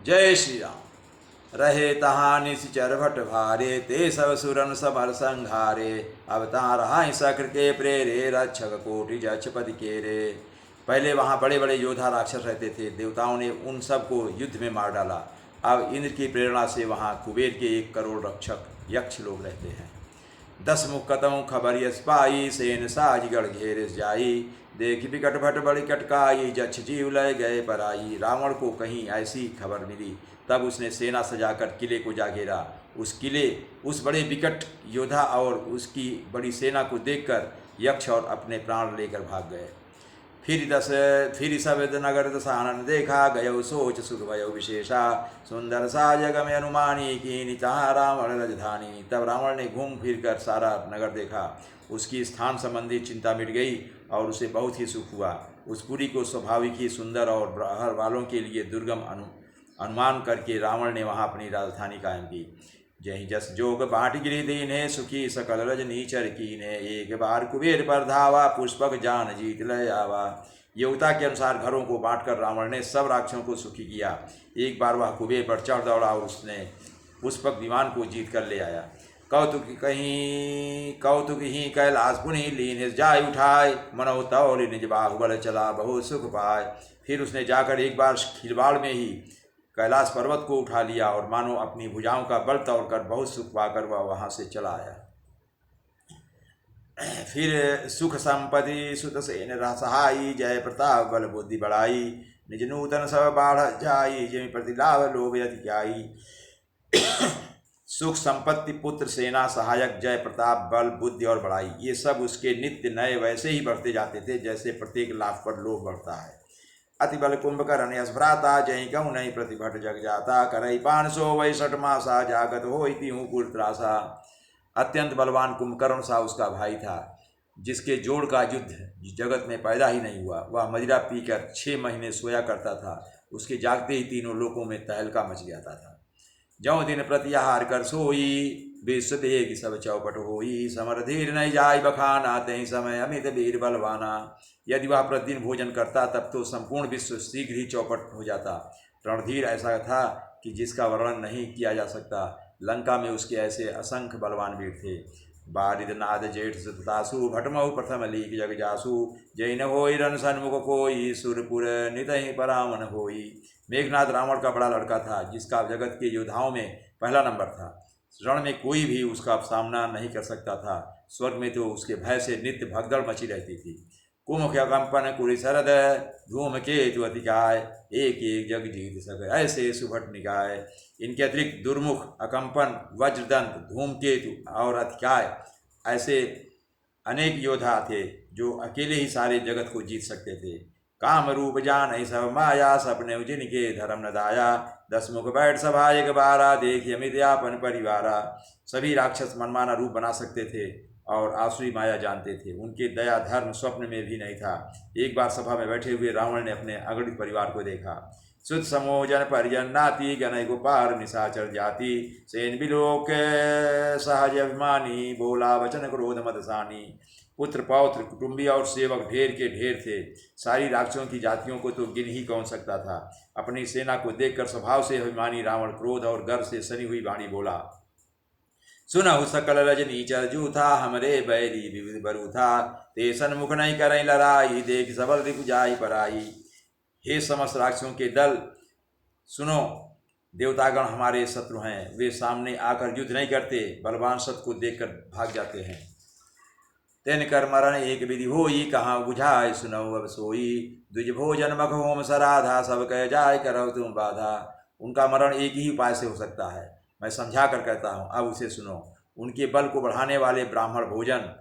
जय श्री राम। रहे तहाँ निश्चर भट भारे, ते सब सुरन समर संघारे। अवतार हाय सक्र के प्रेरे, रक्षक कोटि जक्षपति केरे। पहले वहाँ बड़े बड़े योद्धा राक्षस रहते थे, देवताओं ने उन सबको युद्ध में मार डाला। अब इंद्र की प्रेरणा से वहाँ कुबेर के 1 करोड़ रक्षक यक्ष लोग रहते हैं। 10 मुख कतऊ खबर यस पाई, सेन साजगढ़ घेर जाई। देख बिकट भट बड़ी कटकाई, जक्ष जीव लय गए पराई। रावण को कहीं ऐसी खबर मिली, तब उसने सेना सजाकर किले को जा घेरा। उस बड़े विकट योद्धा और उसकी बड़ी सेना को देखकर यक्ष और अपने प्राण लेकर भाग गए। फिर सब नगर दशानन देखा, गयो सोच सुख भयो विशेषा। सुंदर सा जग में अनुमानी, की चाह रावण राजधानी। तब रावण ने घूम फिर कर सारा नगर देखा, उसकी स्थान संबंधी चिंता मिट गई और उसे बहुत ही सुख हुआ। उस पुरी को स्वाभाविक ही सुंदर और बाहर वालों के लिए दुर्गम अनुमान करके रावण ने वहाँ अपनी राजधानी कायम की। जय जस जोग बाट गिरी दीने, सुखी सकल रजनी चर कीने। एक बार कुबेर पर धावा, पुष्पक जान जीत लय आवा। योग्यता के अनुसार घरों को बांटकर रावण ने सब राक्षसों को सुखी किया। एक बार वह कुबेर पर चढ़ दौड़ा और उसने पुष्पक विमान को जीत कर ले आया। कौतुक ही कैलाश पुनि लीन, जाय उठाए मनो तौल निज बाहुबल चला, बहुत सुख पाए। फिर उसने जाकर एक बार खिलवाड़ में ही कैलाश पर्वत को उठा लिया और मानो अपनी भुजाओं का बल तोड़कर बहुत सुख पाकर वह वहाँ से चला आया। फिर सुख संपत्ति सुत सेन सहाई, जय प्रताप बल बुद्धि बढ़ाई। निज नूतन सब बाढ़ जाई, जय प्रतिलाभ लोभ अतिक्याई। सुख संपत्ति पुत्र सेना सहायक जय प्रताप बल बुद्धि और बढ़ाई, ये सब उसके नित्य नए वैसे ही बढ़ते जाते थे जैसे प्रत्येक लाभ पर लोभ बढ़ता है। अति बल कुंभकर्ण यश भ्राता, जय गौ नहीं प्रतिभट जग जाता। करई 500 वै मासा, जागत हो तीहूँ कुल त्रासा। अत्यंत बलवान कुंभकर्ण सा उसका भाई था, जिसके जोड़ का युद्ध जगत में पैदा ही नहीं हुआ। वह मदिरा पीकर 6 महीने सोया करता था, उसके जागते ही तीनों लोकों में तहलका मच जाता था। जौ दिन प्रत्याहार कर सोई, विश्व देख सब चौपट होई। समर धीर नहीं जाय बखाना, तही समय अमित वीर बलवाना। यदि वह प्रतिदिन भोजन करता तब तो संपूर्ण विश्व शीघ्र ही चौपट हो जाता। रणधीर ऐसा था कि जिसका वर्णन नहीं किया जा सकता। लंका में उसके ऐसे असंख्य बलवान वीर थे। बारिद नाद जेठ सुतासु, भटमहु प्रथम लीक जग जासु। जैन होई रण सन्मुख कोई, सुरपुर नितहि परामन होई। मेघनाद रावण का बड़ा लड़का था, जिसका जगत के योद्धाओं में पहला नंबर था। रण में कोई भी उसका सामना नहीं कर सकता था। स्वर्ग में तो उसके भय से नित्य भगदड़ मची रहती थी। कुमुख कंपन कुरी शरद, धूम केतु अतिकाय। एक एक जग जीत सक ऐसे सुभट निकाय। इनके अतिरिक्त दुर्मुख, अकंपन, वज्रदंत, धूमकेतु और अतिकाय ऐसे अनेक योद्धा थे जो अकेले ही सारे जगत को जीत सकते थे। काम रूप जान सब माया, सपने जिनके धर्म न दाया। 10 मुख बैठ सभा एक बारा, देखिए मिथ्यापन परिवारा। सभी राक्षस मनमाना रूप बना सकते थे और आसुरी माया जानते थे। उनके दया धर्म स्वप्न में भी नहीं था। एक बार सभा में बैठे हुए रावण ने अपने अगणित परिवार को देखा। सुत समोजन परिजन नाती, गणय गोपार निशाचर जाति। सेन बिलोक सहज अभिमानी, बोला वचन क्रोध मदसानी। पुत्र पौत्र कुटुंबी और सेवक ढेर के ढेर थे। सारी राक्षसों की जातियों को तो गिन ही कौन सकता था। अपनी सेना को देखकर स्वभाव से अभिमानी रावण क्रोध और गर्व से सनी हुई वाणी बोला। सुनहु सकल रजनी चर जूथा, हमरे बैरी विविध बरू था। ते सन्मुख नहीं करई लड़ाई, देख सबल रिपु जाई पराई। हे समस्त राक्षसों के दल, सुनो, देवतागण हमारे शत्रु हैं। वे सामने आकर युद्ध नहीं करते, बलवान सत को देखकर भाग जाते हैं। तेन कर मरण एक विधि होई, कहाँ बुझाए सुनऊ अब सोई। द्विज भोजन मख होम सराधा, सब कह जाय करौ तुम बाधा। उनका मरण एक ही उपाय से हो सकता है, मैं समझा कर कहता हूँ, अब उसे सुनो। उनके बल को बढ़ाने वाले ब्राह्मण भोजन,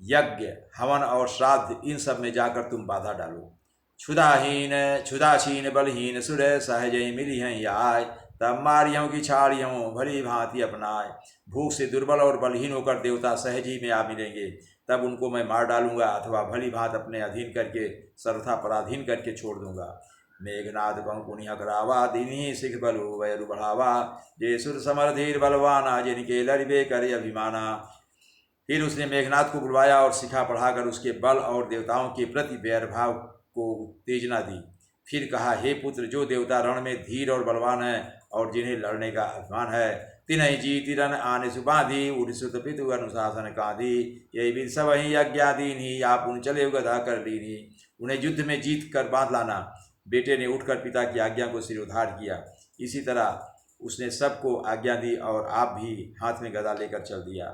यज्ञ, हवन और श्राद्ध, इन सब में जाकर तुम बाधा डालो। क्षुदाहीन बलहीन सुर, सहज मिली हैं आय। तब मारियों की छाड़ियों, भली भांति अपनाए। भूख से दुर्बल और बलहीन होकर देवता सहज ही में आ मिलेंगे, तब उनको मैं मार डालूंगा अथवा भली भांत अपने अधीन करके सर्वथा पराधीन करके छोड़ दूंगा। मेघनाद कहूँ पुनिया करावा, दीनी सिख बलु वैरु बढ़ावा। जे सुर समर धीर बलवाना, जिनके लड़बे करे अभिमाना। फिर उसने मेघनाद को बुलवाया और शिखा पढ़ाकर उसके बल और देवताओं के प्रति वैरभाव को उत्तेजना दी। फिर कहा, हे पुत्र, जो देवता रण में धीर और बलवान है और जिन्हें लड़ने का अभिमान है, तिन्हि जीति रन आने सुबाधी, उड़सुत पितु अनुशासन काधी, यही भी सब ही यज्ञादीन ही, आप उन चले गदा कर लीनी। उन्हें युद्ध में जीत कर बांध लाना। बेटे ने उठकर पिता की आज्ञा को सिरोधार किया। इसी तरह उसने सबको आज्ञा दी और आप भी हाथ में गदा लेकर चल दिया।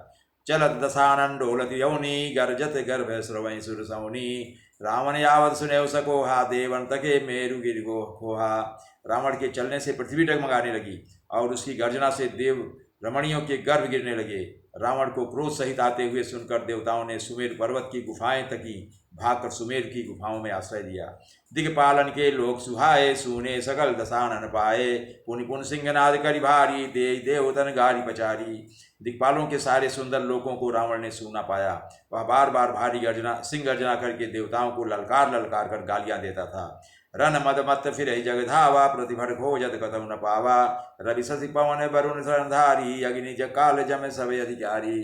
चलत दशानन डोलत यौनी, गर्जत गर्भ श्रवई सुर सौनी, रावण यावत सुनेव सकोहा, देवन तके मेरु गिर खोहा। रावण के चलने से पृथ्वी डगमगाने लगी और उसकी गर्जना से देव रमणियों के गर्भ गिरने लगे। रावण को क्रोध सहित आते हुए सुनकर देवताओं ने सुमेर पर्वत की गुफाएं तकी, भागकर सुमेर की गुफाओं में आश्रय दिया। दिग्पालन के लोग सुहाए, सुने सकल दशानन पाए, पुनि पुन सिंहनाद करि भारी, दे देवतन गारी पचारी। दिक्पालों के सारे सुंदर लोगों को रावण ने सूना पाया। वह बार बार भारी गर्जना सिंह गर्जना करके देवताओं को ललकार ललकार कर गालियां देता था। रन मद मत फिर जग धावा, प्रतिभट खोजत कतम न पावा, रवि शशि पवन वरुण शरणधारी, अग्नि जकाल जम सब अधिकारी।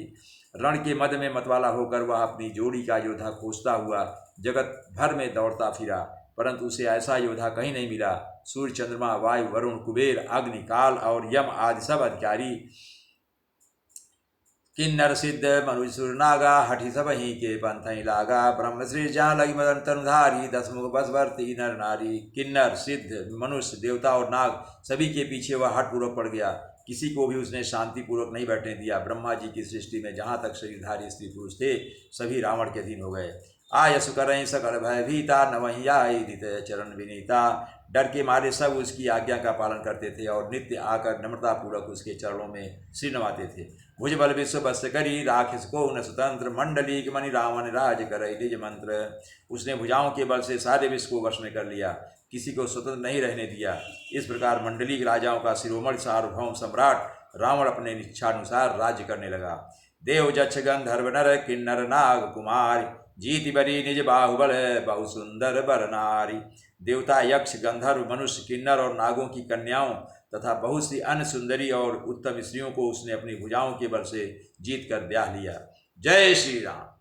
रण के मद में मतवाला होकर वह अपनी जोड़ी का योद्धा खोजता हुआ जगत भर में दौड़ता फिरा, परंतु उसे ऐसा योद्धा कहीं नहीं मिला। सूर्य, चंद्रमा, वायु, वरुण, कुबेर, अग्नि, काल और यम आदि सब अधिकारी, किन्नर सिद्ध मनुष्य नागा, हठी सब ही के पंथ लागा, ब्रह्मश्री जहाँ लगी मदन तनुधारी, दसमुख बसवर्ती नर नारी। किन्नर, सिद्ध, मनुष्य, देवता और नाग सभी के पीछे वह हठपूर्वक पड़ गया। किसी को भी उसने शांतिपूर्वक नहीं बैठने दिया। ब्रह्मा जी की सृष्टि में जहाँ तक शरीरधारी स्त्री पुरुष थे, सभी रावण के अधीन हो गए। आय सुकरें सकल भय भीता, न वहीं आई दित चरण विनीता। डर के मारे सब उसकी आज्ञा का पालन करते थे और नित्य आकर नम्रतापूर्वक उसके चरणों में सिर नवाते थे। भुज बल विश्व बस करी, राखिस को न स्वतंत्र, मंडली के मणि रावण राज कर निज मंत्र। उसने भुजाओं के बल से सारे विश्व को वश में कर लिया, किसी को स्वतंत्र नहीं रहने दिया। इस प्रकार मंडली के राजाओं का शिरोमणि सार्वभौम सम्राट रावण अपने इच्छानुसार राज्य करने लगा। देव जक्ष गंधर्व नर किन्नर नाग कुमार, जीति बरी निज बाहुबल बहु सुंदर बर नारी। देवता, यक्ष, गंधर्व, मनुष्य, किन्नर और नागों की कन्याओं तथा बहुत सी अन्य सुंदरी और उत्तम स्त्रियों को उसने अपनी भुजाओं के बल से जीत कर ब्याह लिया। जय श्री राम।